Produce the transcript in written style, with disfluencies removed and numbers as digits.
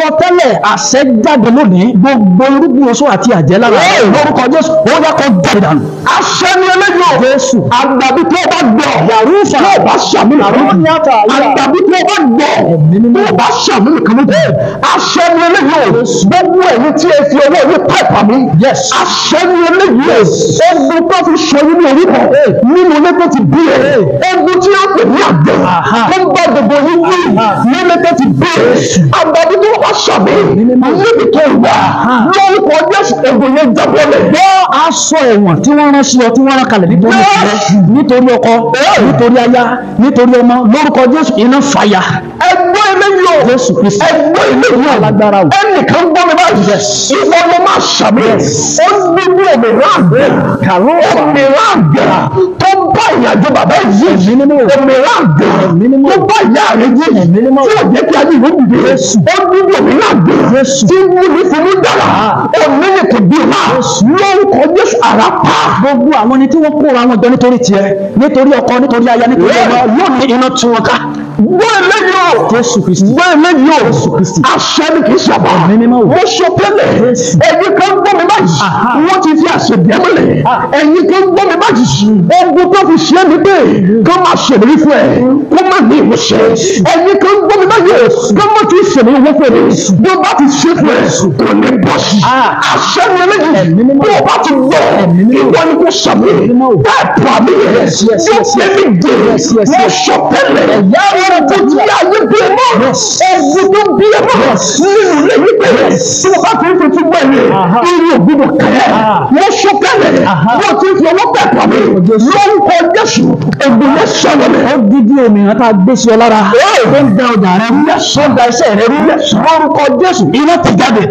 sọ tẹ́lẹ̀ àṣẹ jáde lónìí gbogbo irúgbìn oṣù àti àjẹ́ lára lórúkọ Jésù ó yẹ kó jáde dànù. Àṣẹ ni eléyìí o. Jésù. Àgbàbí tó bá gbọ́. Yàrúfà. Tó bá ṣàmúlò kan lókè. Àgbàbí tó bá gbọ́. Tó bá ṣàmúlò kan lókè. Àṣẹ ni eléyìí o. Gbogbo ẹ̀yin tí ẹ fi ọwọ́ yín pẹ̀pà mi. Yes. Àṣẹ ni eléyìí o. Ogun tó fi ṣe yín ní orí kan. Nínú ilé tó ti bí ẹ. Ogun tí ó pè ní àgbẹ̀. Tó ń bá gbogbo yín wí. Nílé tó ti bí ẹ. Àgbàbí tó bá ṣàmì. Níbi tó wà. Lórúkọ Jésù ogun yẹn jábọ́ lẹ̀. Gbọ́ aṣọ ẹ̀wọ̀n tí wọ́n rán sí ọ tí wọ́n rán kalẹ̀ nítorí ọkọ nítorí aya nítorí ọmọ lórúkọ Jésù iná fàyà. Ẹgbẹ́ eléyìí o. Jésù Kristi. Ẹgbẹ́ eléyìí o. Alágbára o. Ẹnìkan gbọ́ mi báyìí. Ìwọ ló máa ṣàmì. Ó ní bí òmìnira àgbẹ̀. Òmìnira àgbẹ̀ tó bá ìyàjọ bàbá yìí. Òmìnira àgbẹ̀ tó bá ìyá rẹ̀ yìí. Tí ò jẹ́ kí a ní ìwé dìde. Ó ní bí òmìnira àgbẹ̀ tí wúni fún mi dára. Òmìnira kò bí wa. Lórúkọ Jésù àrà pa. Gbogbo àwọn ẹni tí wọ́n kóra wọn jọ nítorí tiẹ̀ nítorí ọkọ nítorí aya nítorí ọmọ lónìí iná tú wọn ká. Gbọ́ eléyìí o. Jésù Kristi. Gbọ́ eléyìí o. Jésù Kristi. Àṣẹ ni kì í ṣàbà. Mo sọ tẹ́lẹ̀. Ẹ̀yin kan gbọ́ mi báyìí. Wọ́n ti fi àṣẹ bí ẹ̀mọ́lẹ̀. Ẹ̀yin kan gbọ́ mi báyìí. Ogun tó fi ṣe é mi pé kó máa ṣèlérí fún ẹ. Kó má ní ìmúṣẹ. Ẹ̀yin kan gbọ́ mi báyìí. Kó má ti ṣèlérí wọ́n fún ẹ. Bí o bá ti ṣe fún ẹ, kò ní bọ̀ sí. Àṣẹ ni eléyìí. Bí o bá ti gbọ́, ìwọ ni kò ṣàmì. Bẹ́ẹ̀ pàmì rẹ̀. Yóò fẹ́ mi dé. Mo sọ tẹ́lẹ̀. Ogun tí ayé bí ẹ mọ́. Ogun tó bí ẹ mọ́. Nínú ilé yìí bẹ̀rẹ̀. Tí o bá ti ń fi ti gbọ́ ẹ̀yẹ. Irú ògbódò kẹ́. Mo sọ tẹ́lẹ̀. Wọ́n ti fi ọwọ́ pẹ̀ pàmì. Lórúkọ Jésù. Ègbè yẹn sọ̀rọ̀ rẹ̀. Ó dídí òmìnira tá a gbé sí ọ lára. Ó ń da ọjà rẹ rú. Ó ń da iṣẹ́ rẹ rú. Lórúkọ Jésù iná ti jáde.